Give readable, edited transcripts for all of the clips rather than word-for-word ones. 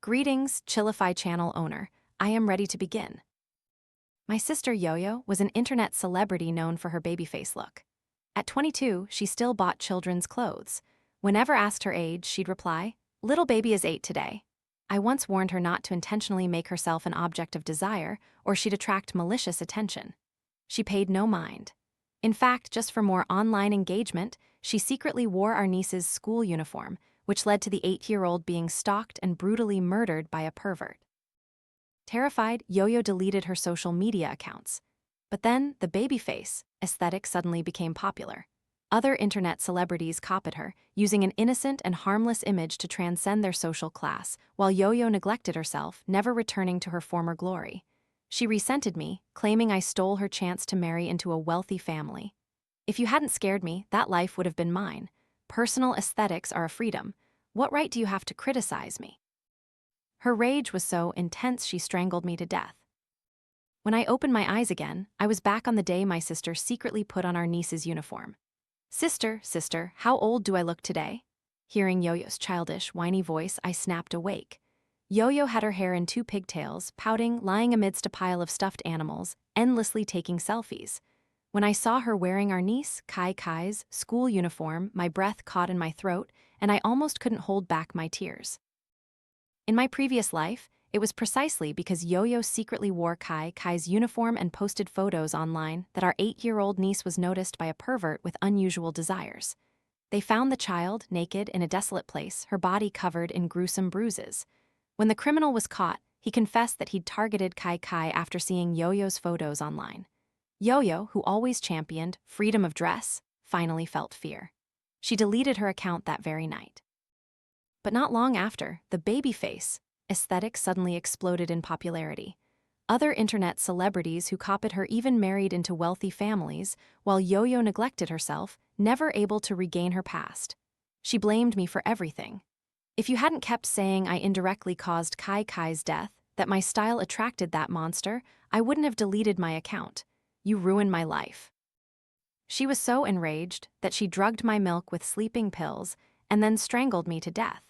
Greetings, Chillify channel owner. I am ready to begin. My sister Yo-Yo was an internet celebrity known for her baby face look. At 22, she still bought children's clothes. Whenever asked her age, she'd reply, "Little baby is 8 today." I once warned her not to intentionally make herself an object of desire, or she'd attract malicious attention. She paid no mind. In fact, just for more online engagement, she secretly wore our niece's school uniform, which led to the 8-year-old being stalked and brutally murdered by a pervert. Terrified, Yo-Yo deleted her social media accounts. But then, the baby face aesthetic suddenly became popular. Other internet celebrities copied her, using an innocent and harmless image to transcend their social class, while Yo-Yo neglected herself, never returning to her former glory. She resented me, claiming I stole her chance to marry into a wealthy family. If you hadn't scared me, that life would have been mine. Personal aesthetics are a freedom. What right do you have to criticize me? Her rage was so intense she strangled me to death. When I opened my eyes again, I was back on the day my sister secretly put on our niece's uniform. Sister, how old do I look today?" Hearing Yo-Yo's childish, whiny voice, I snapped awake. Yo-Yo had her hair in 2 pigtails, pouting, lying amidst a pile of stuffed animals, endlessly taking selfies. When I saw her wearing our niece, Kai's, school uniform, my breath caught in my throat, and I almost couldn't hold back my tears. In my previous life, it was precisely because Yo-Yo secretly wore Kai's uniform and posted photos online that our 8-year-old niece was noticed by a pervert with unusual desires. They found the child, naked, in a desolate place, her body covered in gruesome bruises. When the criminal was caught, he confessed that he'd targeted Kai after seeing Yo-Yo's photos online. Yo-Yo, who always championed freedom of dress, finally felt fear. She deleted her account that very night. But not long after, the baby face aesthetic suddenly exploded in popularity. Other internet celebrities who copied her even married into wealthy families, while Yo-Yo neglected herself, never able to regain her past. She blamed me for everything. If you hadn't kept saying I indirectly caused Kai's death, that my style attracted that monster, I wouldn't have deleted my account. You ruined my life. She was so enraged that she drugged my milk with sleeping pills and then strangled me to death.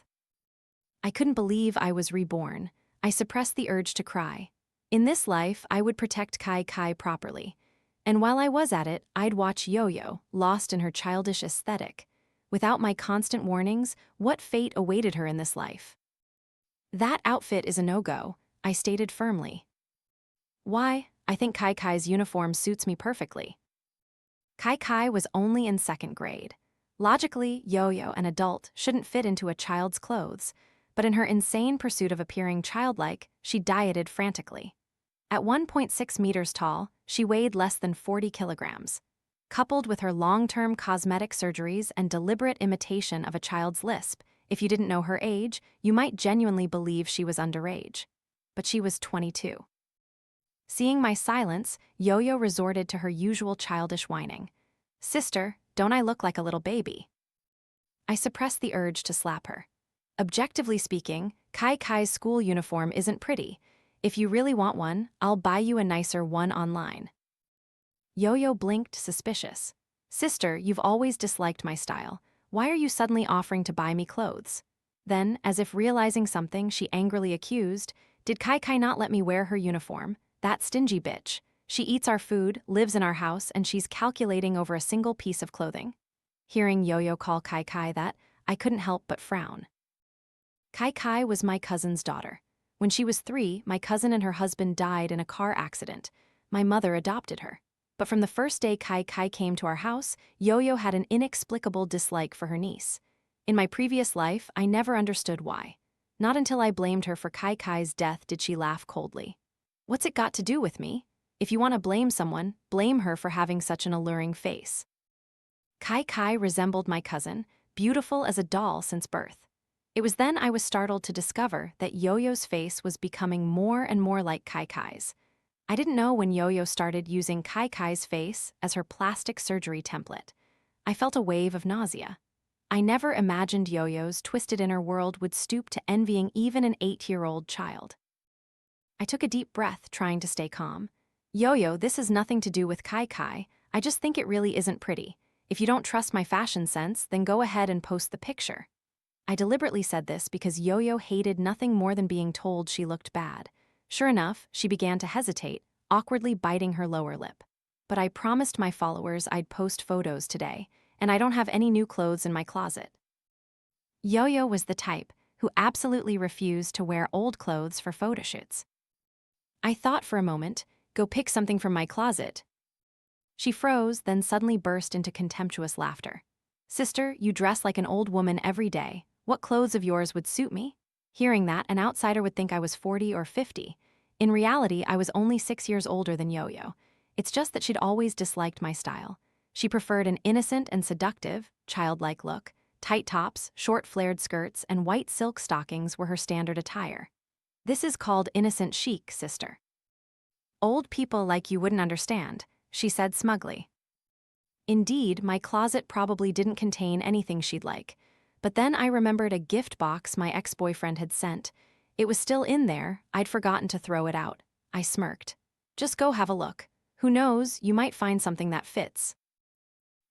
I couldn't believe I was reborn. I suppressed the urge to cry. In this life, I would protect Kai properly. And while I was at it, I'd watch Yo-Yo, lost in her childish aesthetic. Without my constant warnings, what fate awaited her in this life? "That outfit is a no-go," I stated firmly. "Why? I think Kai's uniform suits me perfectly." Kai was only in 2nd grade. Logically, Yo-Yo, an adult, shouldn't fit into a child's clothes, but in her insane pursuit of appearing childlike, she dieted frantically. At 1.6 meters tall, she weighed less than 40 kilograms. Coupled with her long-term cosmetic surgeries and deliberate imitation of a child's lisp, if you didn't know her age, you might genuinely believe she was underage. But she was 22. Seeing my silence, Yo-Yo resorted to her usual childish whining. "Sister, don't I look like a little baby?" I suppressed the urge to slap her. Objectively speaking, Kai's school uniform isn't pretty. If you really want one, I'll buy you a nicer one online. Yo-Yo blinked, suspicious. "Sister, you've always disliked my style. Why are you suddenly offering to buy me clothes?" Then, as if realizing something, she angrily accused, "Did Kai not let me wear her uniform? That stingy bitch. She eats our food, lives in our house, and she's calculating over a single piece of clothing." Hearing Yo-Yo call Kai that, I couldn't help but frown. Kai was my cousin's daughter. When she was 3, my cousin and her husband died in a car accident. My mother adopted her. But from the first day Kai came to our house, Yo-Yo had an inexplicable dislike for her niece. In my previous life, I never understood why. Not until I blamed her for Kai's death did she laugh coldly. "What's it got to do with me? If you want to blame someone, blame her for having such an alluring face." Kai resembled my cousin, beautiful as a doll since birth. It was then I was startled to discover that Yo-Yo's face was becoming more and more like Kai's. I didn't know when Yo-Yo started using Kai's face as her plastic surgery template. I felt a wave of nausea. I never imagined Yo-Yo's twisted inner world would stoop to envying even an 8-year-old child. I took a deep breath, trying to stay calm. "Yo-Yo, this has nothing to do with Kai. I just think it really isn't pretty. If you don't trust my fashion sense, then go ahead and post the picture." I deliberately said this because Yo-Yo hated nothing more than being told she looked bad. Sure enough, she began to hesitate, awkwardly biting her lower lip. But I promised my followers I'd post photos today, and I don't have any new clothes in my closet. Yo-Yo was the type who absolutely refused to wear old clothes for photo shoots. I thought for a moment, go pick something from my closet. She froze, then suddenly burst into contemptuous laughter. Sister, you dress like an old woman every day. What clothes of yours would suit me? Hearing that, an outsider would think I was 40 or 50. In reality, I was only 6 years older than Yo-Yo. It's just that she'd always disliked my style. She preferred an innocent and seductive, childlike look. Tight tops, short flared skirts, and white silk stockings were her standard attire. This is called innocent chic, sister. Old people like you wouldn't understand, she said smugly. Indeed, my closet probably didn't contain anything she'd like. But then I remembered a gift box my ex-boyfriend had sent. It was still in there, I'd forgotten to throw it out. I smirked. Just go have a look. Who knows, you might find something that fits.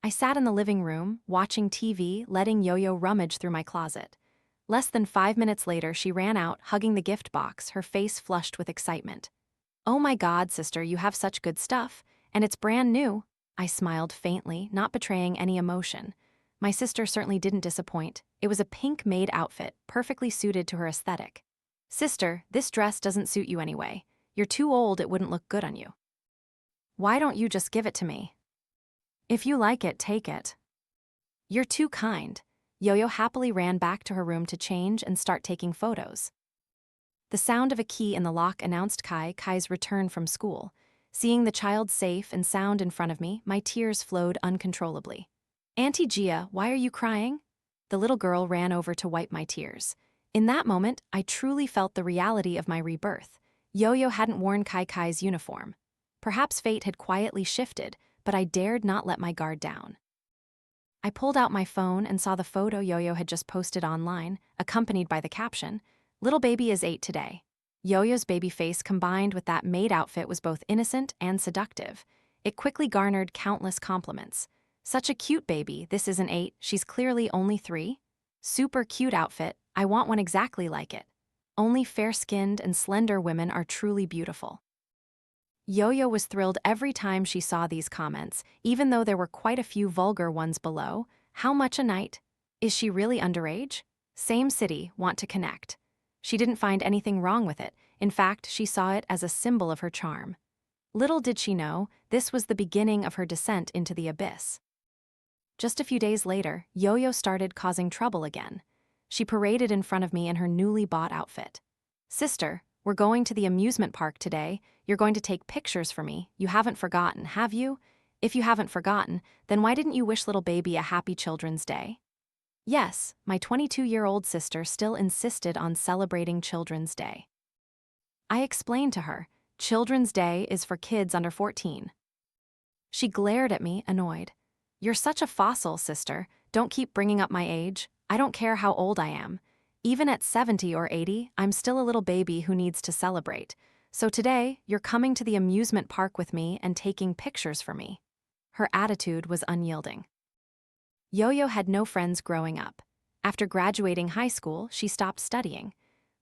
I sat in the living room, watching TV, letting Yo-Yo rummage through my closet. Less than 5 minutes later, she ran out, hugging the gift box, her face flushed with excitement. Oh my God, sister, you have such good stuff, and it's brand new. I smiled faintly, not betraying any emotion. My sister certainly didn't disappoint. It was a pink maid outfit, perfectly suited to her aesthetic. Sister, this dress doesn't suit you anyway. You're too old, it wouldn't look good on you. Why don't you just give it to me? If you like it, take it. You're too kind. Yo-Yo happily ran back to her room to change and start taking photos. The sound of a key in the lock announced Kai's return from school. Seeing the child safe and sound in front of me, my tears flowed uncontrollably. Auntie Gia, why are you crying? The little girl ran over to wipe my tears. In that moment, I truly felt the reality of my rebirth. Yo-Yo hadn't worn Kai's uniform. Perhaps fate had quietly shifted, but I dared not let my guard down. I pulled out my phone and saw the photo Yo-Yo had just posted online, accompanied by the caption, "Little baby is 8 today." Yo-Yo's baby face combined with that maid outfit was both innocent and seductive. It quickly garnered countless compliments. Such a cute baby, this isn't 8, she's clearly only 3. Super cute outfit, I want one exactly like it. Only fair-skinned and slender women are truly beautiful. Yo-Yo was thrilled every time she saw these comments, even though there were quite a few vulgar ones below. How much a night? Is she really underage? Same city, want to connect. She didn't find anything wrong with it. In fact, she saw it as a symbol of her charm. Little did she know, this was the beginning of her descent into the abyss. Just a few days later, Yo-Yo started causing trouble again. She paraded in front of me in her newly bought outfit. Sister, we're going to the amusement park today. You're going to take pictures for me. You haven't forgotten, have you? If you haven't forgotten, then why didn't you wish little baby a happy Children's Day? Yes, my 22-year-old sister still insisted on celebrating Children's Day. I explained to her, Children's Day is for kids under 14. She glared at me, annoyed. You're such a fossil, sister. Don't keep bringing up my age. I don't care how old I am. Even at 70 or 80, I'm still a little baby who needs to celebrate. So today, you're coming to the amusement park with me and taking pictures for me. Her attitude was unyielding. Yo-Yo had no friends growing up. After graduating high school, she stopped studying.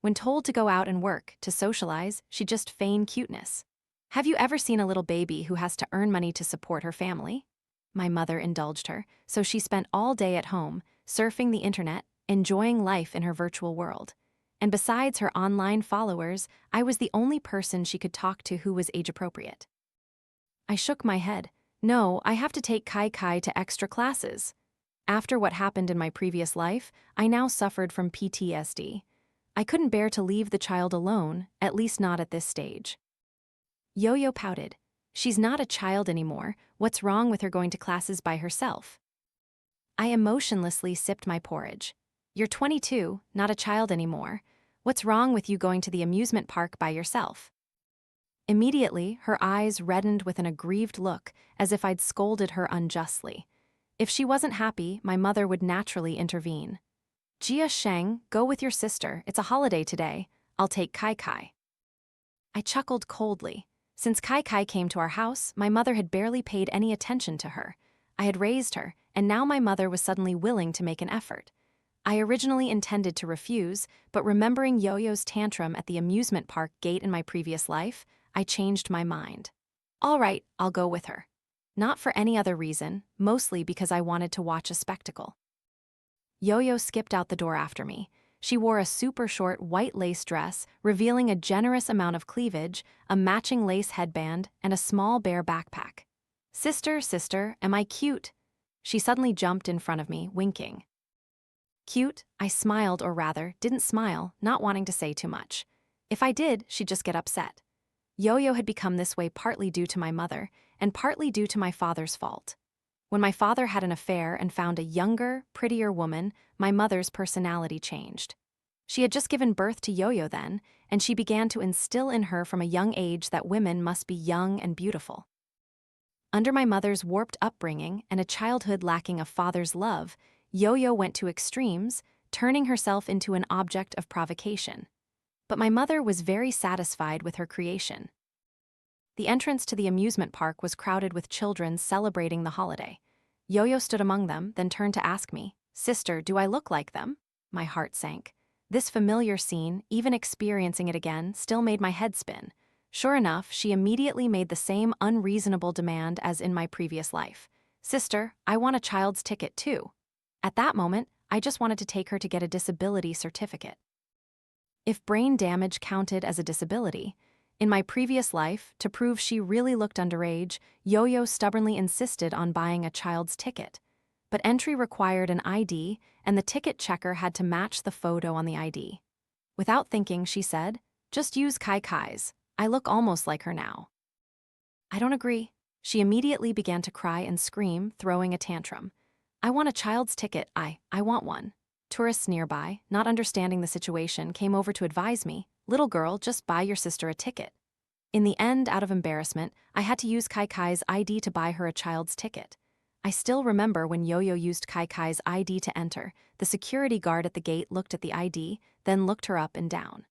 When told to go out and work, to socialize, she'd just feign cuteness. Have you ever seen a little baby who has to earn money to support her family? My mother indulged her, so she spent all day at home, surfing the internet, enjoying life in her virtual world. And besides her online followers, I was the only person she could talk to who was age-appropriate. I shook my head. No, I have to take Kai to extra classes. After what happened in my previous life, I now suffered from PTSD. I couldn't bear to leave the child alone, at least not at this stage. Yo-Yo pouted. She's not a child anymore. What's wrong with her going to classes by herself? I emotionlessly sipped my porridge. You're 22, not a child anymore. What's wrong with you going to the amusement park by yourself? Immediately, her eyes reddened with an aggrieved look, as if I'd scolded her unjustly. If she wasn't happy, my mother would naturally intervene. Jia Sheng, go with your sister. It's a holiday today. I'll take Kai. I chuckled coldly. Since Kai came to our house, my mother had barely paid any attention to her. I had raised her, and now my mother was suddenly willing to make an effort. I originally intended to refuse, but remembering Yo-Yo's tantrum at the amusement park gate in my previous life, I changed my mind. All right, I'll go with her. Not for any other reason, mostly because I wanted to watch a spectacle. Yo-Yo skipped out the door after me. She wore a super short white lace dress, revealing a generous amount of cleavage, a matching lace headband, and a small bear backpack. Sister, sister, am I cute? She suddenly jumped in front of me, winking. Cute? I smiled, or rather, didn't smile, not wanting to say too much. If I did, she'd just get upset. Yo-Yo had become this way partly due to my mother, and partly due to my father's fault. When my father had an affair and found a younger, prettier woman, my mother's personality changed. She had just given birth to Yo-Yo then, and she began to instill in her from a young age that women must be young and beautiful. Under my mother's warped upbringing and a childhood lacking a father's love, Yo-Yo went to extremes, turning herself into an object of provocation. But my mother was very satisfied with her creation. The entrance to the amusement park was crowded with children celebrating the holiday. Yo-Yo stood among them, then turned to ask me, "Sister, do I look like them?" My heart sank. This familiar scene, even experiencing it again, still made my head spin. Sure enough, she immediately made the same unreasonable demand as in my previous life. "Sister, I want a child's ticket too." At that moment, I just wanted to take her to get a disability certificate. If brain damage counted as a disability, in my previous life, to prove she really looked underage, Yo-Yo stubbornly insisted on buying a child's ticket. But entry required an ID, and the ticket checker had to match the photo on the ID. Without thinking, she said, "Just use Kai's. I look almost like her now." I don't agree. She immediately began to cry and scream, throwing a tantrum. "I want a child's ticket. I want one." Tourists nearby, not understanding the situation, came over to advise me, "Little girl, just buy your sister a ticket." In the end, out of embarrassment, I had to use Kai's ID to buy her a child's ticket. I still remember when Yo-Yo used Kai's ID to enter, the security guard at the gate looked at the ID, then looked her up and down.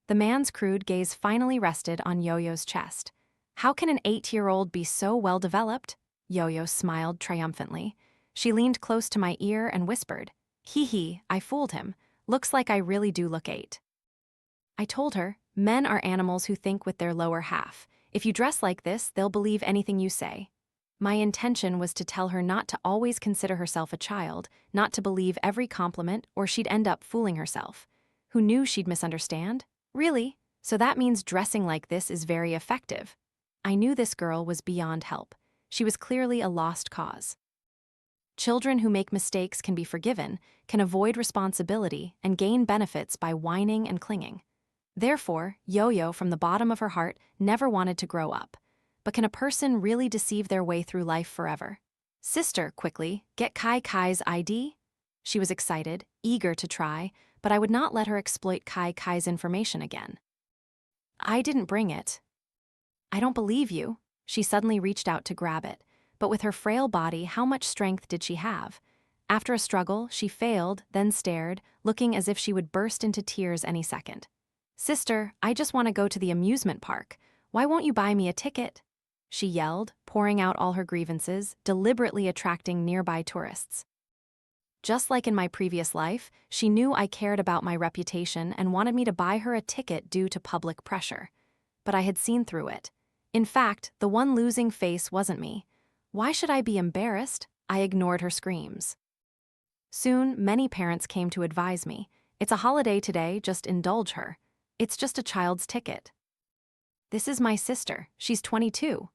The man's crude gaze finally rested on Yo-Yo's chest. "How can an 8-year-old be so well developed?" Yo-Yo smiled triumphantly. She leaned close to my ear and whispered, "Hee hee, I fooled him. Looks like I really do look 8. I told her, "Men are animals who think with their lower half. If you dress like this, they'll believe anything you say." My intention was to tell her not to always consider herself a child, not to believe every compliment, or she'd end up fooling herself. Who knew she'd misunderstand? Really? So that means dressing like this is very effective. I knew this girl was beyond help. She was clearly a lost cause. Children who make mistakes can be forgiven, can avoid responsibility, and gain benefits by whining and clinging. Therefore, Yo-Yo, from the bottom of her heart, never wanted to grow up. But can a person really deceive their way through life forever? "Sister, quickly, get Kai's ID?" She was excited, eager to try, but I would not let her exploit Kai's information again. "I didn't bring it." "I don't believe you." She suddenly reached out to grab it. But with her frail body, how much strength did she have? After a struggle, she failed, then stared, looking as if she would burst into tears any second. "Sister, I just want to go to the amusement park. Why won't you buy me a ticket?" She yelled, pouring out all her grievances, deliberately attracting nearby tourists. Just like in my previous life, she knew I cared about my reputation and wanted me to buy her a ticket due to public pressure. But I had seen through it. In fact, the one losing face wasn't me. Why should I be embarrassed? I ignored her screams. Soon, many parents came to advise me, "It's a holiday today, just indulge her. It's just a child's ticket." "This is my sister, she's 22.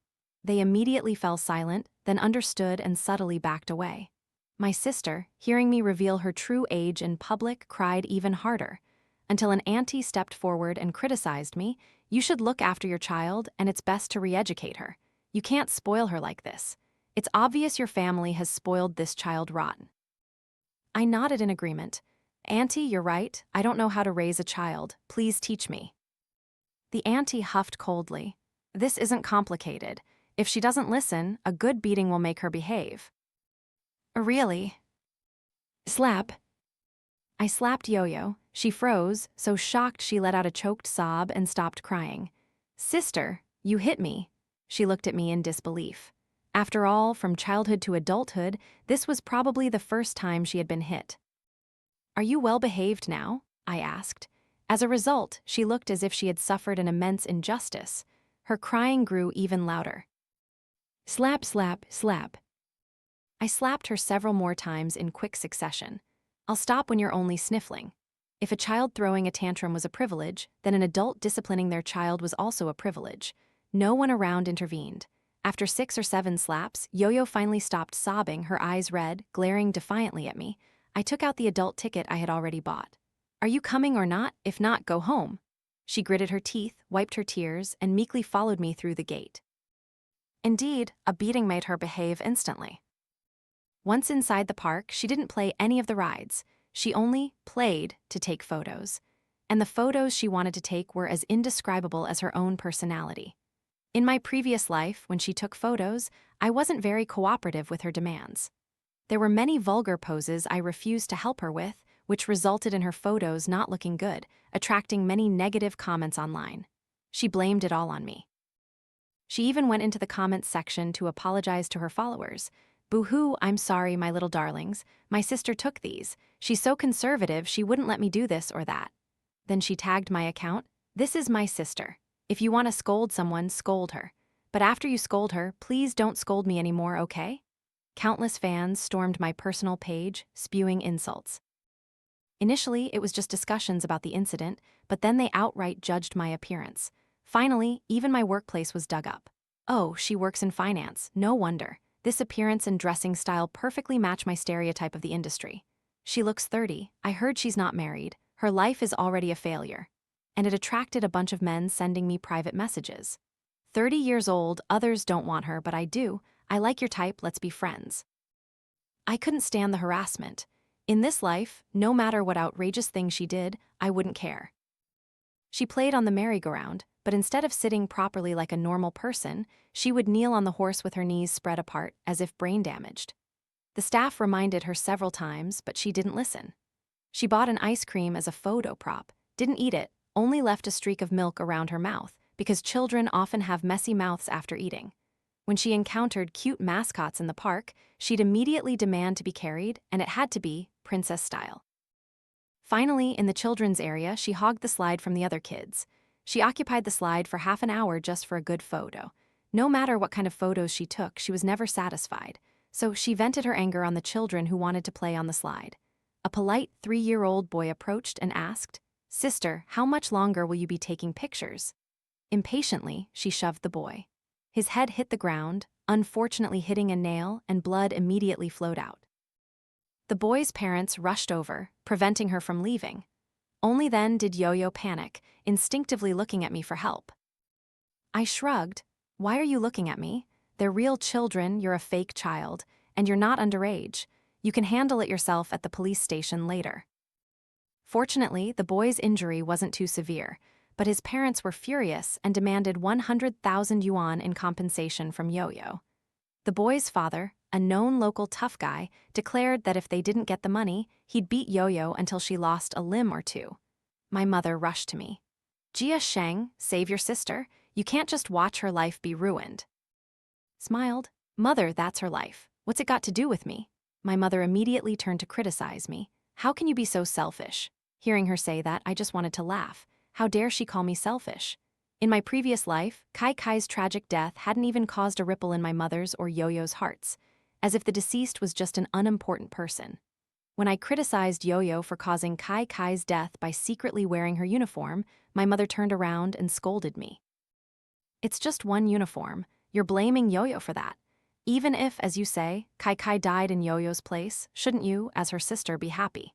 They immediately fell silent, then understood and subtly backed away. My sister, hearing me reveal her true age in public, cried even harder, until an auntie stepped forward and criticized me. "You should look after your child, and it's best to re-educate her. You can't spoil her like this. It's obvious your family has spoiled this child rotten." I nodded in agreement. "Auntie, you're right. I don't know how to raise a child. Please teach me." The auntie huffed coldly. "This isn't complicated. If she doesn't listen, a good beating will make her behave." "Really?" "Slap." I slapped Yo-Yo. She froze, so shocked she let out a choked sob and stopped crying. "Sister, you hit me." She looked at me in disbelief. After all, from childhood to adulthood, this was probably the first time she had been hit. "Are you well behaved now?" I asked. As a result, she looked as if she had suffered an immense injustice. Her crying grew even louder. Slap, slap, slap. I slapped her several more times in quick succession. I'll stop when you're only sniffling. If a child throwing a tantrum was a privilege, then an adult disciplining their child was also a privilege. No one around intervened. After 6 or 7 slaps, Yo-Yo finally stopped sobbing, her eyes red, glaring defiantly at me. I took out the adult ticket I had already bought. "Are you coming or not? If not, go home." She gritted her teeth, wiped her tears, and meekly followed me through the gate. Indeed, a beating made her behave instantly. Once inside the park, she didn't play any of the rides. She only played to take photos. And the photos she wanted to take were as indescribable as her own personality. In my previous life, when she took photos, I wasn't very cooperative with her demands. There were many vulgar poses I refused to help her with, which resulted in her photos not looking good, attracting many negative comments online. She blamed it all on me. She even went into the comments section to apologize to her followers. "Boo-hoo, I'm sorry, my little darlings. My sister took these. She's so conservative she wouldn't let me do this or that." Then she tagged my account. "This is my sister. If you want to scold someone, scold her. But after you scold her, please don't scold me anymore, okay?" Countless fans stormed my personal page, spewing insults. Initially, it was just discussions about the incident, but then they outright judged my appearance. Finally, even my workplace was dug up. "Oh, she works in finance. No wonder. This appearance and dressing style perfectly match my stereotype of the industry. She looks 30. I heard she's not married. Her life is already a failure." And it attracted a bunch of men sending me private messages. 30 years old, others don't want her, but I do. I like your type, let's be friends. I couldn't stand the harassment. In this life, no matter what outrageous thing she did, I wouldn't care. She played on the merry-go-round, but instead of sitting properly like a normal person, she would kneel on the horse with her knees spread apart, as if brain damaged. The staff reminded her several times, but she didn't listen. She bought an ice cream as a photo prop, didn't eat it, only left a streak of milk around her mouth, because children often have messy mouths after eating. When she encountered cute mascots in the park, she'd immediately demand to be carried, and it had to be princess style. Finally, in the children's area, she hogged the slide from the other kids. She occupied the slide for half an hour just for a good photo. No matter what kind of photos she took, she was never satisfied, so she vented her anger on the children who wanted to play on the slide. A polite 3-year-old boy approached and asked, "Sister, how much longer will you be taking pictures?" Impatiently, she shoved the boy. His head hit the ground, unfortunately hitting a nail, and blood immediately flowed out. The boy's parents rushed over, preventing her from leaving. Only then did Yo-Yo panic, instinctively looking at me for help. I shrugged. "Why are you looking at me? They're real children, you're a fake child, and you're not underage. You can handle it yourself at the police station later." Fortunately, the boy's injury wasn't too severe, but his parents were furious and demanded 100,000 yuan in compensation from Yo-Yo. The boy's father, a known local tough guy, declared that if they didn't get the money, he'd beat Yo-Yo until she lost a limb or two. My mother rushed to me. "Jia Sheng, save your sister. You can't just watch her life be ruined." Smiled. "Mother, that's her life. What's it got to do with me?" My mother immediately turned to criticize me. "How can you be so selfish?" Hearing her say that, I just wanted to laugh. How dare she call me selfish? In my previous life, Kai Kai's tragic death hadn't even caused a ripple in my mother's or Yo-Yo's hearts, as if the deceased was just an unimportant person. When I criticized Yo-Yo for causing Kai Kai's death by secretly wearing her uniform, my mother turned around and scolded me. "It's just one uniform. You're blaming Yo-Yo for that. Even if, as you say, Kai Kai died in Yo-Yo's place, shouldn't you, as her sister, be happy?"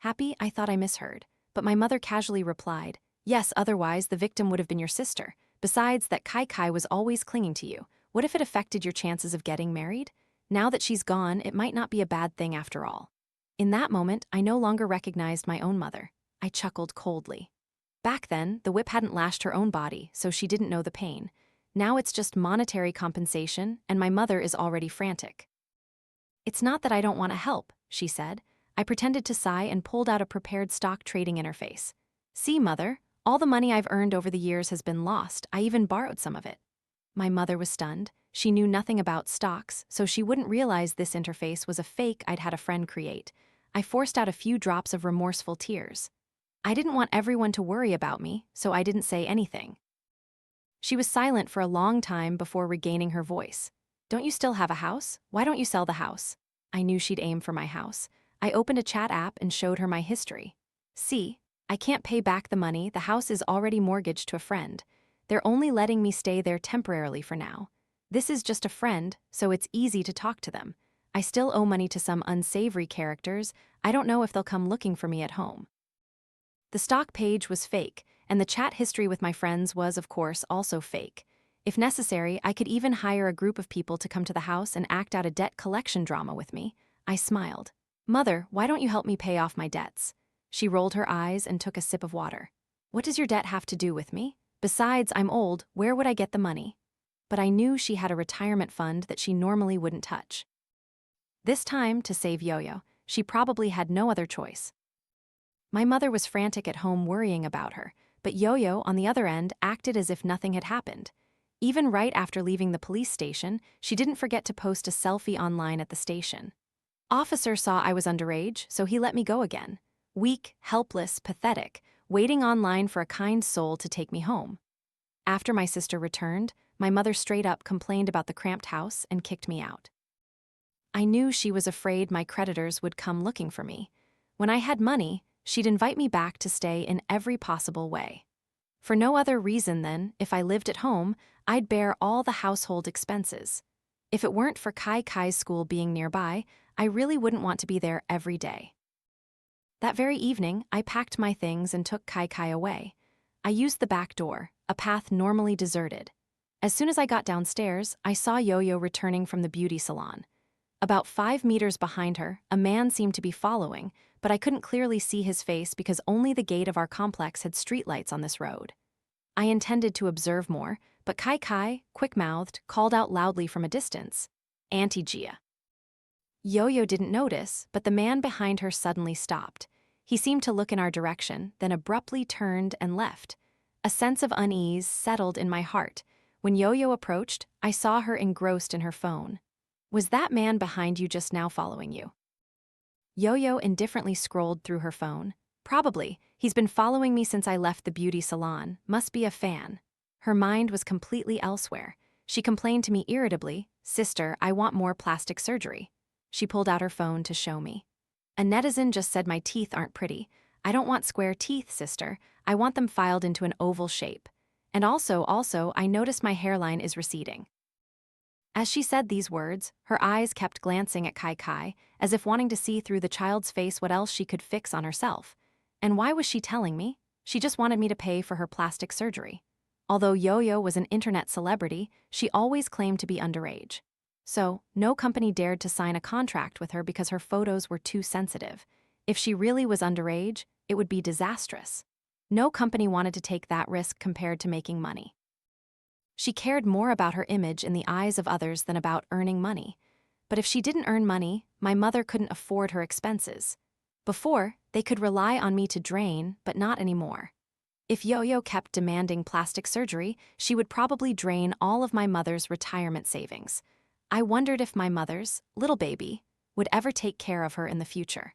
Happy? I thought I misheard, but my mother casually replied, "Yes, otherwise the victim would have been your sister. Besides, that Kai Kai was always clinging to you. What if it affected your chances of getting married? Now that she's gone, it might not be a bad thing after all." In that moment, I no longer recognized my own mother. I chuckled coldly. Back then, the whip hadn't lashed her own body, so she didn't know the pain. Now it's just monetary compensation, and my mother is already frantic. "It's not that I don't want to help," she said. I pretended to sigh and pulled out a prepared stock trading interface. "See, Mother, all the money I've earned over the years has been lost. I even borrowed some of it." My mother was stunned. She knew nothing about stocks, so she wouldn't realize this interface was a fake I'd had a friend create. I forced out a few drops of remorseful tears. I didn't want everyone to worry about me, so I didn't say anything. She was silent for a long time before regaining her voice. Don't you still have a house? Why don't you sell the house? I knew she'd aim for my house. I opened a chat app and showed her my history. See, I can't pay back the money, the house is already mortgaged to a friend. They're only letting me stay there temporarily for now. This is just a friend, so it's easy to talk to them. I still owe money to some unsavory characters. I don't know if they'll come looking for me at home. The stock page was fake, and the chat history with my friends was, of course, also fake. If necessary, I could even hire a group of people to come to the house and act out a debt collection drama with me. I smiled. Mother, why don't you help me pay off my debts? She rolled her eyes and took a sip of water. What does your debt have to do with me? Besides, I'm old, where would I get the money? But I knew she had a retirement fund that she normally wouldn't touch. This time, to save Yo-Yo, she probably had no other choice. My mother was frantic at home worrying about her, but Yo-Yo, on the other end, acted as if nothing had happened. Even right after leaving the police station, she didn't forget to post a selfie online at the station. Officer saw I was underage, so he let me go again. Weak, helpless, pathetic, waiting online for a kind soul to take me home. After my sister returned, my mother straight up complained about the cramped house and kicked me out. I knew she was afraid my creditors would come looking for me. When I had money, she'd invite me back to stay in every possible way. For no other reason than, if I lived at home, I'd bear all the household expenses. If it weren't for Kai Kai's school being nearby, I really wouldn't want to be there every day. That very evening, I packed my things and took Kai Kai away. I used the back door, a path normally deserted. As soon as I got downstairs, I saw Yo-Yo returning from the beauty salon. About 5 meters behind her, a man seemed to be following, but I couldn't clearly see his face because only the gate of our complex had streetlights on this road. I intended to observe more, but Kai Kai, quick-mouthed, called out loudly from a distance, "Auntie Gia." Yo-Yo didn't notice, but the man behind her suddenly stopped. He seemed to look in our direction, then abruptly turned and left. A sense of unease settled in my heart. When Yo-Yo approached, I saw her engrossed in her phone. Was that man behind you just now following you? Yo-Yo indifferently scrolled through her phone. Probably. He's been following me since I left the beauty salon. Must be a fan. Her mind was completely elsewhere. She complained to me irritably, "Sister, I want more plastic surgery." She pulled out her phone to show me. A netizen just said my teeth aren't pretty. I don't want square teeth, sister. I want them filed into an oval shape. And also, I noticed my hairline is receding. As she said these words, her eyes kept glancing at Kai Kai, as if wanting to see through the child's face what else she could fix on herself. And why was she telling me? She just wanted me to pay for her plastic surgery. Although Yo-Yo was an internet celebrity, she always claimed to be underage. So, no company dared to sign a contract with her because her photos were too sensitive. If she really was underage, it would be disastrous. No company wanted to take that risk compared to making money. She cared more about her image in the eyes of others than about earning money. But if she didn't earn money, my mother couldn't afford her expenses. Before, they could rely on me to drain, but not anymore. If Yo-Yo kept demanding plastic surgery, she would probably drain all of my mother's retirement savings. I wondered if my mother's little baby would ever take care of her in the future.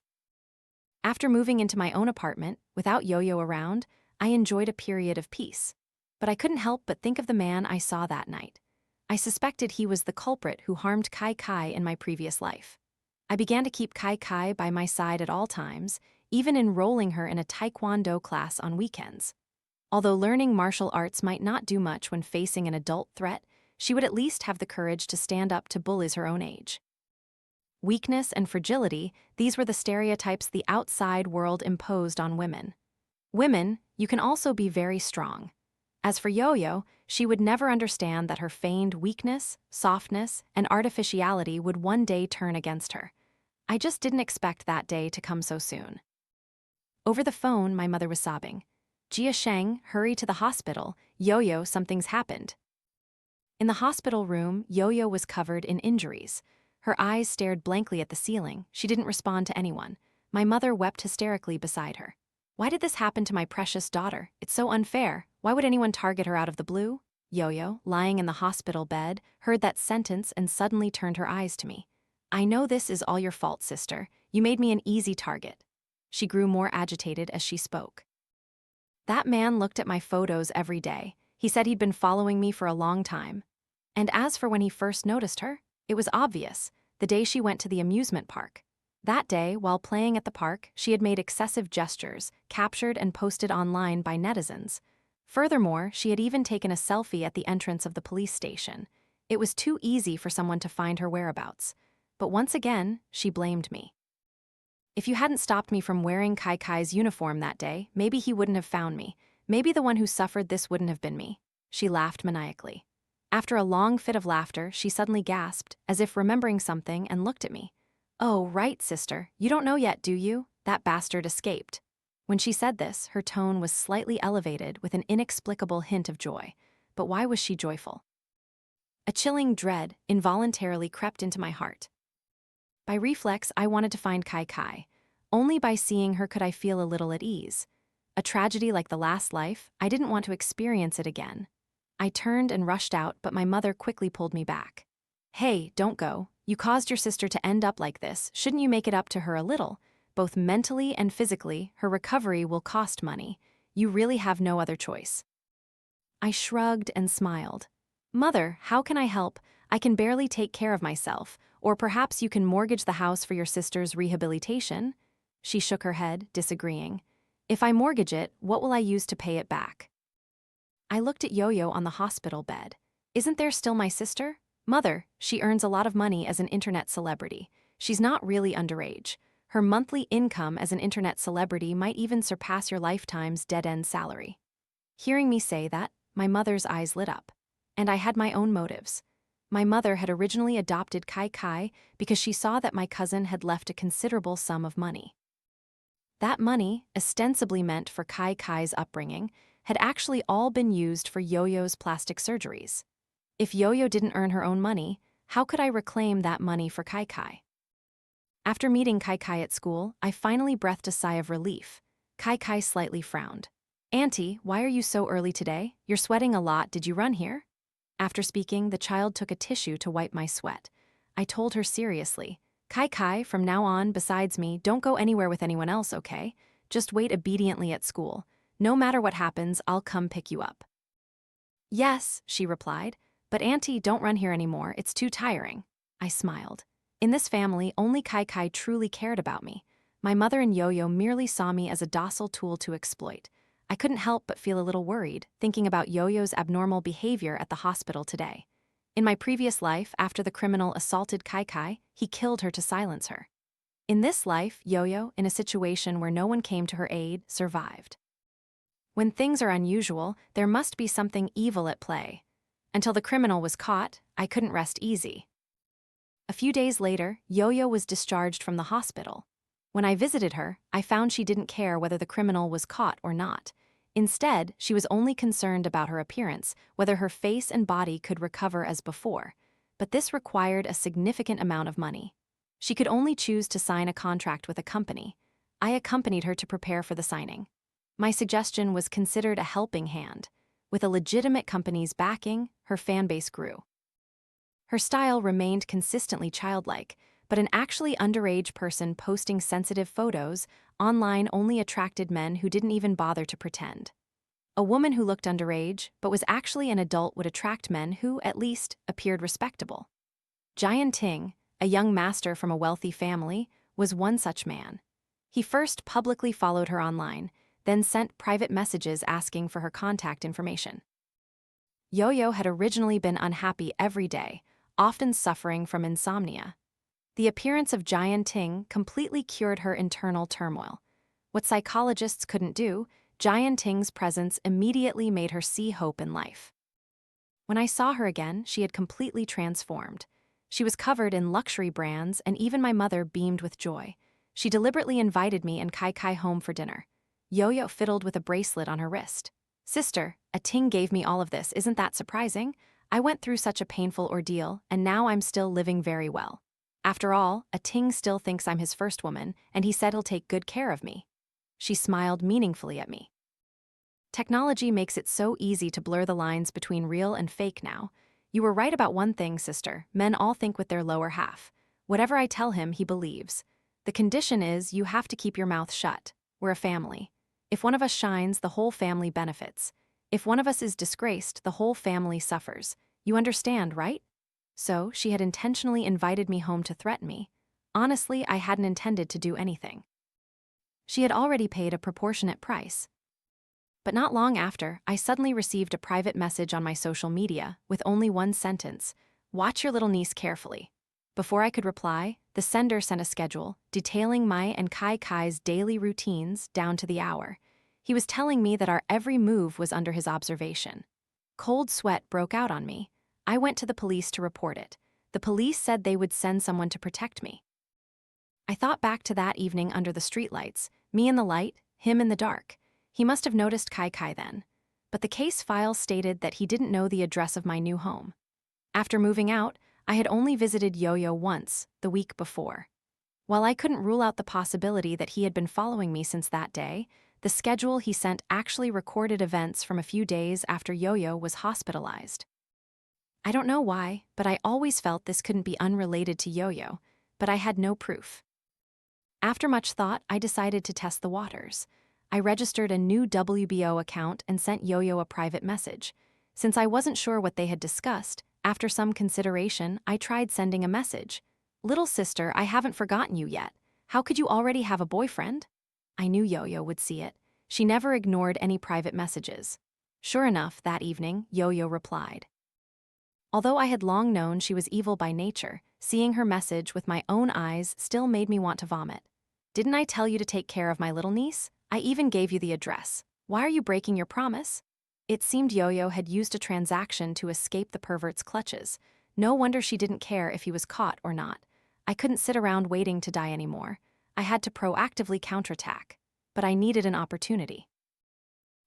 After moving into my own apartment, without Yo-Yo around, I enjoyed a period of peace. But I couldn't help but think of the man I saw that night. I suspected he was the culprit who harmed Kai Kai in my previous life. I began to keep Kai Kai by my side at all times, even enrolling her in a taekwondo class on weekends. Although learning martial arts might not do much when facing an adult threat, she would at least have the courage to stand up to bullies her own age. Weakness and fragility, these were the stereotypes the outside world imposed on women. Women, you can also be very strong. As for Yo-Yo, she would never understand that her feigned weakness, softness, and artificiality would one day turn against her. I just didn't expect that day to come so soon. Over the phone, my mother was sobbing. "Jia Sheng, hurry to the hospital. Yo-Yo, something's happened." In the hospital room, Yo-Yo was covered in injuries. Her eyes stared blankly at the ceiling. She didn't respond to anyone. My mother wept hysterically beside her. "Why did this happen to my precious daughter? It's so unfair. Why would anyone target her out of the blue?" Yo-Yo, lying in the hospital bed, heard that sentence and suddenly turned her eyes to me. "I know this is all your fault, sister. You made me an easy target." She grew more agitated as she spoke. "That man looked at my photos every day. He said he'd been following me for a long time. And as for when he first noticed her, it was obvious, the day she went to the amusement park. That day, while playing at the park, she had made excessive gestures, captured and posted online by netizens. Furthermore, she had even taken a selfie at the entrance of the police station. It was too easy for someone to find her whereabouts. But once again, she blamed me. If you hadn't stopped me from wearing Kai Kai's uniform that day, maybe he wouldn't have found me. Maybe the one who suffered this wouldn't have been me." She laughed maniacally. After a long fit of laughter, she suddenly gasped, as if remembering something, and looked at me. "Oh, right, sister. You don't know yet, do you? That bastard escaped." When she said this, her tone was slightly elevated with an inexplicable hint of joy. But why was she joyful? A chilling dread involuntarily crept into my heart. By reflex, I wanted to find Kai Kai. Only by seeing her could I feel a little at ease. A tragedy like the last life, I didn't want to experience it again. I turned and rushed out, but my mother quickly pulled me back. "Hey, don't go. You caused your sister to end up like this. Shouldn't you make it up to her a little? Both mentally and physically, her recovery will cost money. You really have no other choice." I shrugged and smiled. "Mother, how can I help? I can barely take care of myself. Or perhaps you can mortgage the house for your sister's rehabilitation?" She shook her head, disagreeing. "If I mortgage it, what will I use to pay it back?" I looked at Yo-Yo on the hospital bed. "Isn't there still my sister?" "Mother, she earns a lot of money as an internet celebrity. She's not really underage. Her monthly income as an internet celebrity might even surpass your lifetime's dead-end salary." Hearing me say that, my mother's eyes lit up. And I had my own motives. My mother had originally adopted Kai Kai because she saw that my cousin had left a considerable sum of money. That money, ostensibly meant for Kai Kai's upbringing, had actually all been used for Yo-Yo's plastic surgeries. If Yo-Yo didn't earn her own money, how could I reclaim that money for Kai Kai? After meeting Kai Kai at school, I finally breathed a sigh of relief. Kai Kai slightly frowned. "Auntie, why are you so early today? You're sweating a lot. Did you run here?" After speaking, the child took a tissue to wipe my sweat. I told her seriously, "Kai Kai, from now on, besides me, don't go anywhere with anyone else, okay? Just wait obediently at school. No matter what happens, I'll come pick you up." "Yes," she replied, "but Auntie, don't run here anymore. It's too tiring." I smiled. In this family, only Kai Kai truly cared about me. My mother and Yo-Yo merely saw me as a docile tool to exploit. I couldn't help but feel a little worried, thinking about Yo-Yo's abnormal behavior at the hospital today. In my previous life, after the criminal assaulted Kai Kai, he killed her to silence her. In this life, Yo-Yo, in a situation where no one came to her aid, survived. When things are unusual, there must be something evil at play. Until the criminal was caught, I couldn't rest easy. A few days later, Yo-Yo was discharged from the hospital. When I visited her, I found she didn't care whether the criminal was caught or not. Instead, she was only concerned about her appearance, whether her face and body could recover as before. But this required a significant amount of money. She could only choose to sign a contract with a company. I accompanied her to prepare for the signing. My suggestion was considered a helping hand. With a legitimate company's backing, her fanbase grew. Her style remained consistently childlike, but an actually underage person posting sensitive photos online only attracted men who didn't even bother to pretend. A woman who looked underage, but was actually an adult, would attract men who, at least, appeared respectable. Jian Ting, a young master from a wealthy family, was one such man. He first publicly followed her online, then sent private messages asking for her contact information. Yo-Yo had originally been unhappy every day, often suffering from insomnia. The appearance of Jian Ting completely cured her internal turmoil. What psychologists couldn't do, Jian Ting's presence immediately made her see hope in life. When I saw her again, she had completely transformed. She was covered in luxury brands, and even my mother beamed with joy. She deliberately invited me and Kai Kai home for dinner. Yo-Yo fiddled with a bracelet on her wrist. "Sister, a Ting gave me all of this. Isn't that surprising? I went through such a painful ordeal, and now I'm still living very well. After all, a Ting still thinks I'm his first woman, and he said he'll take good care of me." She smiled meaningfully at me. Technology makes it so easy to blur the lines between real and fake now. You were right about one thing, sister. Men all think with their lower half. Whatever I tell him, he believes. The condition is you have to keep your mouth shut. We're a family. If one of us shines, the whole family benefits. If one of us is disgraced, the whole family suffers. You understand, right? So, she had intentionally invited me home to threaten me. Honestly, I hadn't intended to do anything. She had already paid a proportionate price. But not long after, I suddenly received a private message on my social media with only one sentence: "Watch your little niece carefully." Before I could reply, the sender sent a schedule detailing my and Kai Kai's daily routines down to the hour. He was telling me that our every move was under his observation. Cold sweat broke out on me. I went to the police to report it. The police said they would send someone to protect me. I thought back to that evening under the streetlights, me in the light, him in the dark. He must have noticed Kai Kai then. But the case file stated that he didn't know the address of my new home. After moving out, I had only visited Yo-Yo once, the week before. While I couldn't rule out the possibility that he had been following me since that day, the schedule he sent actually recorded events from a few days after Yo-Yo was hospitalized. I don't know why, but I always felt this couldn't be unrelated to Yo-Yo, but I had no proof. After much thought, I decided to test the waters. I registered a new WBO account and sent Yo-Yo a private message. Since I wasn't sure what they had discussed, after some consideration, I tried sending a message. "Little sister, I haven't forgotten you yet. How could you already have a boyfriend?" I knew Yo-Yo would see it. She never ignored any private messages. Sure enough, that evening, Yo-Yo replied. Although I had long known she was evil by nature, seeing her message with my own eyes still made me want to vomit. "Didn't I tell you to take care of my little niece? I even gave you the address. Why are you breaking your promise?" It seemed Yo-Yo had used a transaction to escape the pervert's clutches. No wonder she didn't care if he was caught or not. I couldn't sit around waiting to die anymore. I had to proactively counterattack. But I needed an opportunity.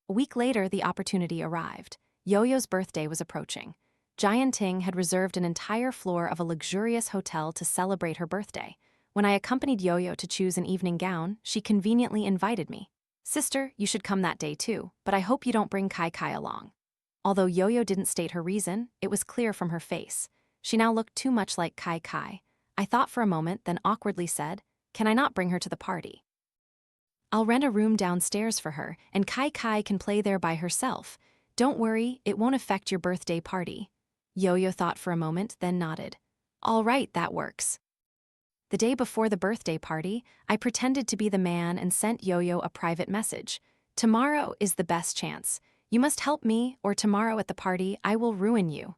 A week later, the opportunity arrived. Yo-Yo's birthday was approaching. Jian-Ting had reserved an entire floor of a luxurious hotel to celebrate her birthday. When I accompanied Yo-Yo to choose an evening gown, she conveniently invited me. "Sister, you should come that day too, but I hope you don't bring Kai Kai along." Although Yo-Yo didn't state her reason, it was clear from her face. She now looked too much like Kai Kai. I thought for a moment, then awkwardly said, "Can I not bring her to the party? I'll rent a room downstairs for her, and Kai Kai can play there by herself. Don't worry, it won't affect your birthday party." Yo-Yo thought for a moment, then nodded. "All right, that works." The day before the birthday party, I pretended to be the man and sent Yo-Yo a private message. "Tomorrow is the best chance. You must help me, or tomorrow at the party, I will ruin you."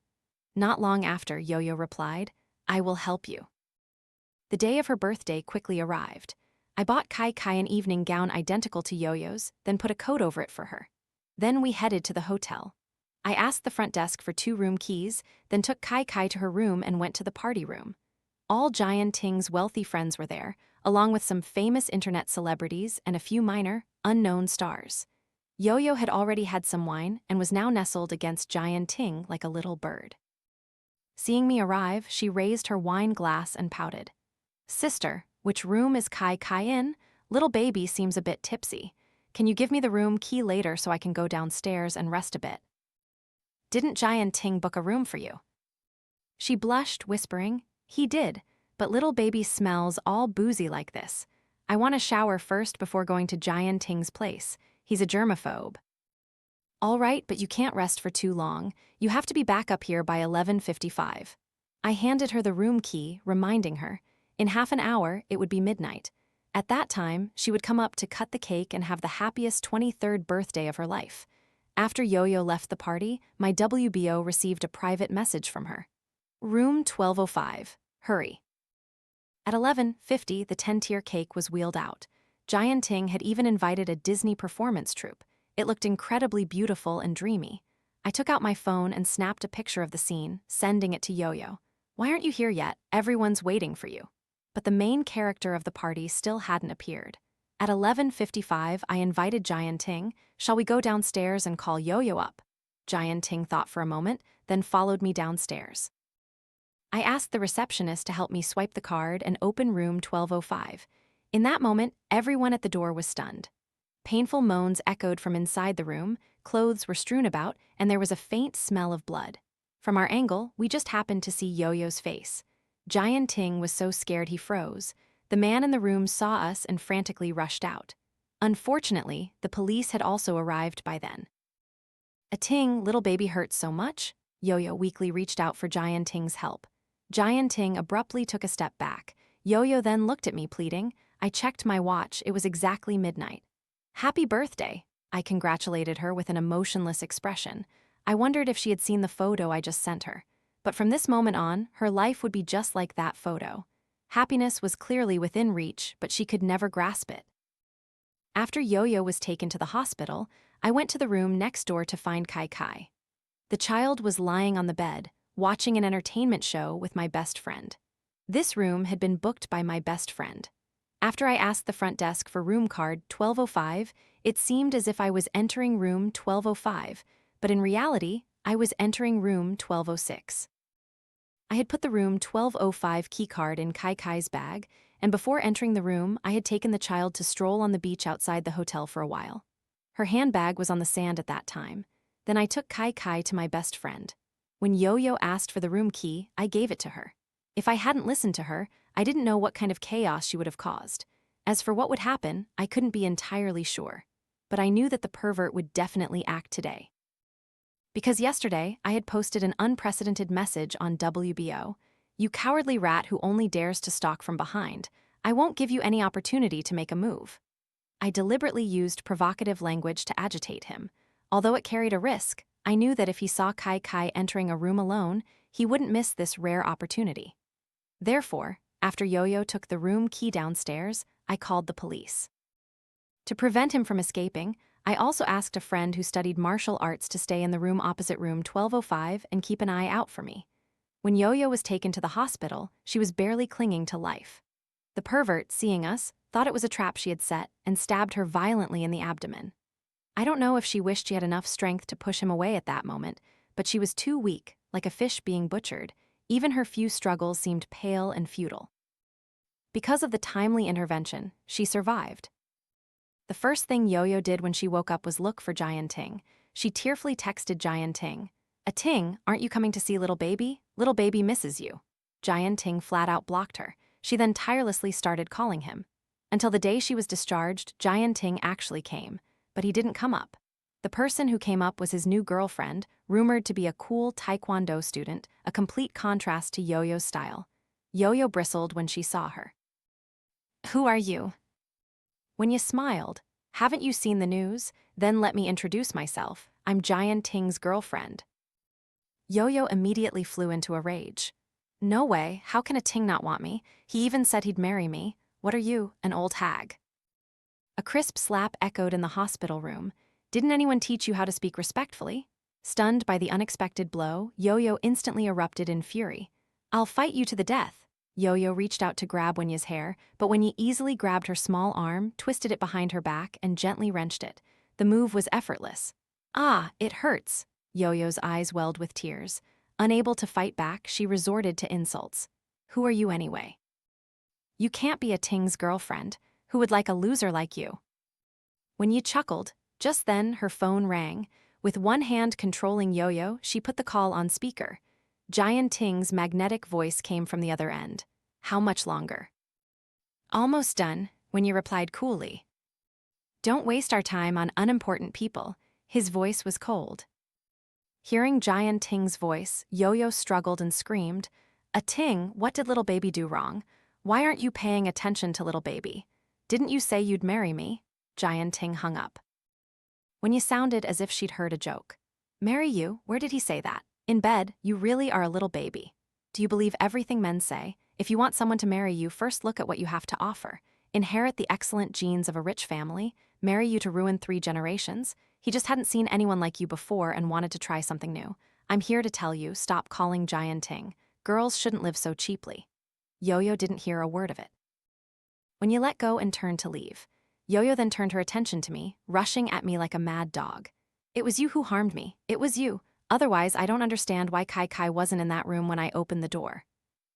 Not long after, Yo-Yo replied, "I will help you." The day of her birthday quickly arrived. I bought Kai Kai an evening gown identical to Yo-Yo's, then put a coat over it for her. Then we headed to the hotel. I asked the front desk for 2 room keys, then took Kai Kai to her room and went to the party room. All Jian-Ting's wealthy friends were there, along with some famous internet celebrities and a few minor, unknown stars. Yo-Yo had already had some wine and was now nestled against Jian-Ting like a little bird. Seeing me arrive, she raised her wine glass and pouted. "Sister, which room is Kai Kai in? Little baby seems a bit tipsy. Can you give me the room key later so I can go downstairs and rest a bit?" "Didn't Jian-Ting book a room for you?" She blushed, whispering, "He did, but little baby smells all boozy like this. I want to shower first before going to Jian-Ting's place. He's a germaphobe." "All right, but you can't rest for too long. You have to be back up here by 11:55. I handed her the room key, reminding her. In half an hour, it would be midnight. At that time, she would come up to cut the cake and have the happiest 23rd birthday of her life. After Yo-Yo left the party, my WBO received a private message from her. "Room 1205. Hurry." At 11:50, the 10-tier cake was wheeled out. Jian-Ting had even invited a Disney performance troupe. It looked incredibly beautiful and dreamy. I took out my phone and snapped a picture of the scene, sending it to Yo-Yo. "Why aren't you here yet? Everyone's waiting for you." But the main character of the party still hadn't appeared. At 11:55, I invited Jian-Ting. "Shall we go downstairs and call Yo-Yo up?" Jian-Ting thought for a moment, then followed me downstairs. I asked the receptionist to help me swipe the card and open room 1205. In that moment, everyone at the door was stunned. Painful moans echoed from inside the room, clothes were strewn about, and there was a faint smell of blood. From our angle, we just happened to see Yo-Yo's face. Jian-Ting was so scared he froze. The man in the room saw us and frantically rushed out. Unfortunately, the police had also arrived by then. Ting, little baby hurts so much? Yo-Yo weakly reached out for Jian Ting's help. Jian Ting abruptly took a step back. Yo-Yo then looked at me, pleading. I checked my watch. It was exactly midnight. Happy birthday, I congratulated her with an emotionless expression. I wondered if she had seen the photo I just sent her. But from this moment on, her life would be just like that photo. Happiness was clearly within reach, but she could never grasp it. After Yo-Yo was taken to the hospital, I went to the room next door to find Kai Kai. The child was lying on the bed, watching an entertainment show with my best friend. This room had been booked by my best friend. After I asked the front desk for room card 1205, it seemed as if I was entering room 1205, but in reality, I was entering room 1206. I had put the room 1205 keycard in Kai Kai's bag, and before entering the room, I had taken the child to stroll on the beach outside the hotel for a while. Her handbag was on the sand at that time. Then I took Kai Kai to my best friend. When Yo-Yo asked for the room key, I gave it to her. If I hadn't listened to her, I didn't know what kind of chaos she would have caused. As for what would happen, I couldn't be entirely sure. But I knew that the pervert would definitely act today. Because yesterday, I had posted an unprecedented message on WBO. You cowardly rat who only dares to stalk from behind. I won't give you any opportunity to make a move. I deliberately used provocative language to agitate him. Although it carried a risk, I knew that if he saw Kai Kai entering a room alone, he wouldn't miss this rare opportunity. Therefore, after Yo-Yo took the room key downstairs, I called the police. To prevent him from escaping, I also asked a friend who studied martial arts to stay in the room opposite room 1205 and keep an eye out for me. When Yo-Yo was taken to the hospital, she was barely clinging to life. The pervert, seeing us, thought it was a trap she had set and stabbed her violently in the abdomen. I don't know if she wished she had enough strength to push him away at that moment, but she was too weak, like a fish being butchered. Even her few struggles seemed pale and futile. Because of the timely intervention, she survived. The first thing Yo-Yo did when she woke up was look for Jian Ting. She tearfully texted Jian Ting. Ting, aren't you coming to see little baby? Little baby misses you. Jian Ting flat out blocked her. She then tirelessly started calling him. Until the day she was discharged, Jian Ting actually came, but he didn't come up. The person who came up was his new girlfriend, rumored to be a cool Taekwondo student, a complete contrast to Yo-Yo's style. Yo-Yo bristled when she saw her. Who are you? When you smiled, haven't you seen the news? Then let me introduce myself. I'm Jian Ting's girlfriend. Yo-Yo immediately flew into a rage. No way, how can a Ting not want me? He even said he'd marry me. What are you, an old hag? A crisp slap echoed in the hospital room. Didn't anyone teach you how to speak respectfully? Stunned by the unexpected blow, Yo-Yo instantly erupted in fury. I'll fight you to the death. Yo-Yo reached out to grab Wenya's hair, but Wenya easily grabbed her small arm, twisted it behind her back, and gently wrenched it. The move was effortless. Ah, it hurts. Yo-Yo's eyes welled with tears. Unable to fight back, she resorted to insults. Who are you anyway? You can't be a Ting's girlfriend. Who would like a loser like you? Wenya chuckled. Just then, her phone rang. With one hand controlling Yo-Yo, she put the call on speaker. Jian Ting's magnetic voice came from the other end. How much longer? Almost done, Wenya replied coolly. Don't waste our time on unimportant people. His voice was cold. Hearing Jian Ting's voice, Yo-Yo struggled and screamed, Ting, what did little baby do wrong? Why aren't you paying attention to little baby? Didn't you say you'd marry me? Jian Ting hung up. Wenya sounded as if she'd heard a joke. Marry you? Where did he say that? In bed, you really are a little baby. Do you believe everything men say? If you want someone to marry you, first look at what you have to offer. Inherit the excellent genes of a rich family, marry you to ruin 3 generations. He just hadn't seen anyone like you before and wanted to try something new. I'm here to tell you, stop calling Jian Ting. Girls shouldn't live so cheaply. Yo-Yo didn't hear a word of it. When you let go and turned to leave, Yo-Yo then turned her attention to me, rushing at me like a mad dog. It was you who harmed me. It was you. Otherwise, I don't understand why Kai Kai wasn't in that room when I opened the door.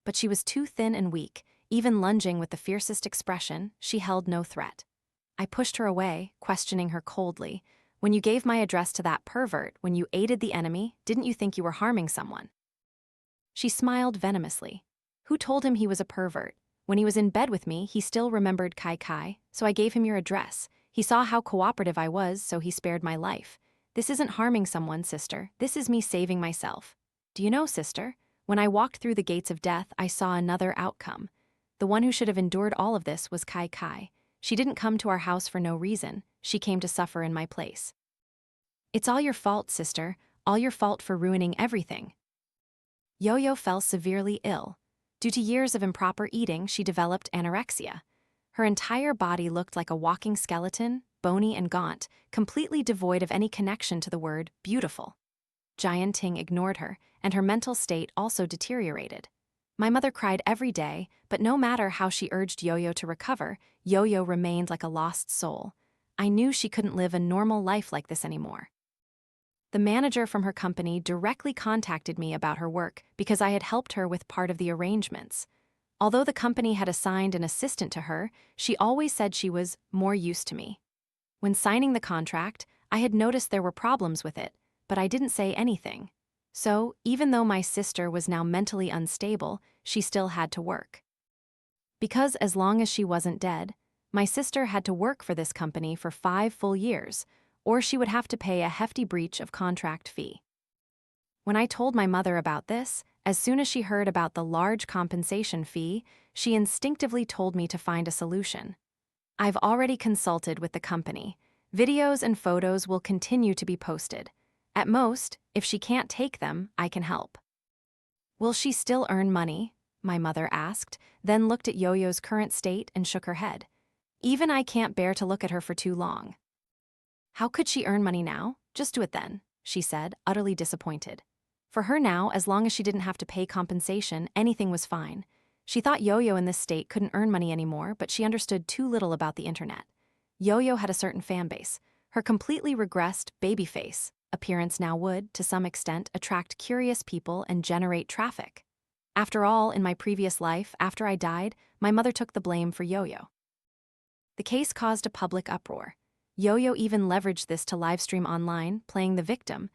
But she was too thin and weak. Even lunging with the fiercest expression, she held no threat. I pushed her away, questioning her coldly. When you gave my address to that pervert, when you aided the enemy, didn't you think you were harming someone? She smiled venomously. Who told him he was a pervert? When he was in bed with me, he still remembered Kai Kai, so I gave him your address. He saw how cooperative I was, so he spared my life. This isn't harming someone, sister. This is me saving myself. Do you know, sister? When I walked through the gates of death, I saw another outcome. The one who should have endured all of this was Kai Kai. She didn't come to our house for no reason. She came to suffer in my place. It's all your fault, sister. All your fault for ruining everything. Yo-Yo fell severely ill. Due to years of improper eating, she developed anorexia. Her entire body looked like a walking skeleton, bony and gaunt, completely devoid of any connection to the word beautiful. Jian Ting ignored her, and her mental state also deteriorated. My mother cried every day, but no matter how she urged Yo-Yo to recover, Yo-Yo remained like a lost soul. I knew she couldn't live a normal life like this anymore. The manager from her company directly contacted me about her work because I had helped her with part of the arrangements. Although the company had assigned an assistant to her, she always said she was more used to me. When signing the contract, I had noticed there were problems with it, but I didn't say anything. So, even though my sister was now mentally unstable, she still had to work. Because as long as she wasn't dead, my sister had to work for this company for 5 full years, or she would have to pay a hefty breach of contract fee. When I told my mother about this, as soon as she heard about the large compensation fee, she instinctively told me to find a solution. I've already consulted with the company. Videos and photos will continue to be posted. At most, if she can't take them, I can help. Will she still earn money? My mother asked, then looked at Yo-Yo's current state and shook her head. Even I can't bear to look at her for too long. How could she earn money now? Just do it then, she said, utterly disappointed. For her now, as long as she didn't have to pay compensation, anything was fine. She thought Yo-Yo in this state couldn't earn money anymore, but she understood too little about the internet. Yo-Yo had a certain fan base. Her completely regressed baby face appearance now would, to some extent, attract curious people and generate traffic. After all, in my previous life, after I died, my mother took the blame for Yo-Yo. The case caused a public uproar. Yo-Yo even leveraged this to livestream online, playing the victim.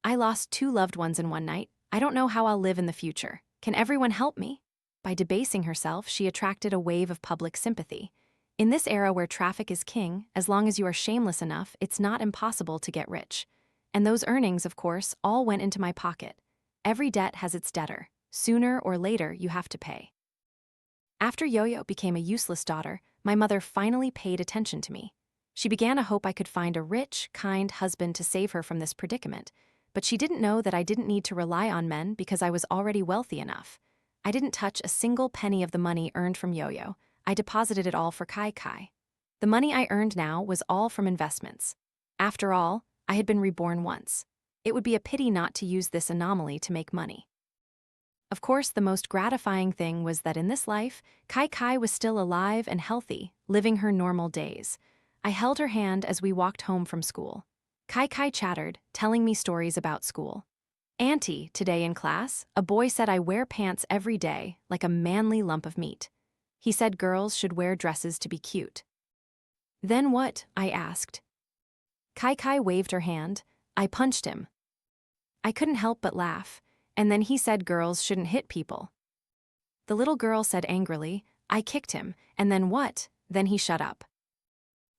I lost 2 loved ones in one night. I don't know how I'll live in the future. Can everyone help me? By debasing herself, she attracted a wave of public sympathy. In this era where traffic is king, as long as you are shameless enough, it's not impossible to get rich. And those earnings, of course, all went into my pocket. Every debt has its debtor. Sooner or later, you have to pay. After Yo-Yo became a useless daughter, my mother finally paid attention to me. She began to hope I could find a rich, kind husband to save her from this predicament, but she didn't know that I didn't need to rely on men because I was already wealthy enough. I didn't touch a single penny of the money earned from Yo-Yo. I deposited it all for Kai Kai. The money I earned now was all from investments. After all, I had been reborn once. It would be a pity not to use this anomaly to make money. Of course, the most gratifying thing was that in this life, Kai Kai was still alive and healthy, living her normal days. I held her hand as we walked home from school. Kai Kai chattered, telling me stories about school. Auntie, today in class, a boy said I wear pants every day, like a manly lump of meat. He said girls should wear dresses to be cute. Then what? I asked. Kai Kai waved her hand. I punched him. I couldn't help but laugh, and then he said girls shouldn't hit people. The little girl said angrily, I kicked him, and then what? Then he shut up.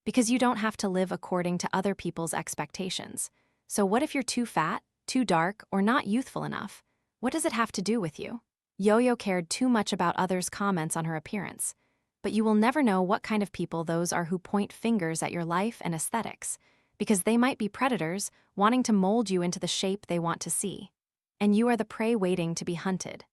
Because you don't have to live according to other people's expectations. So what if you're too fat, too dark, or not youthful enough? What does it have to do with you? Yo-Yo cared too much about others' comments on her appearance. But you will never know what kind of people those are who point fingers at your life and aesthetics, because they might be predators wanting to mold you into the shape they want to see. And you are the prey waiting to be hunted.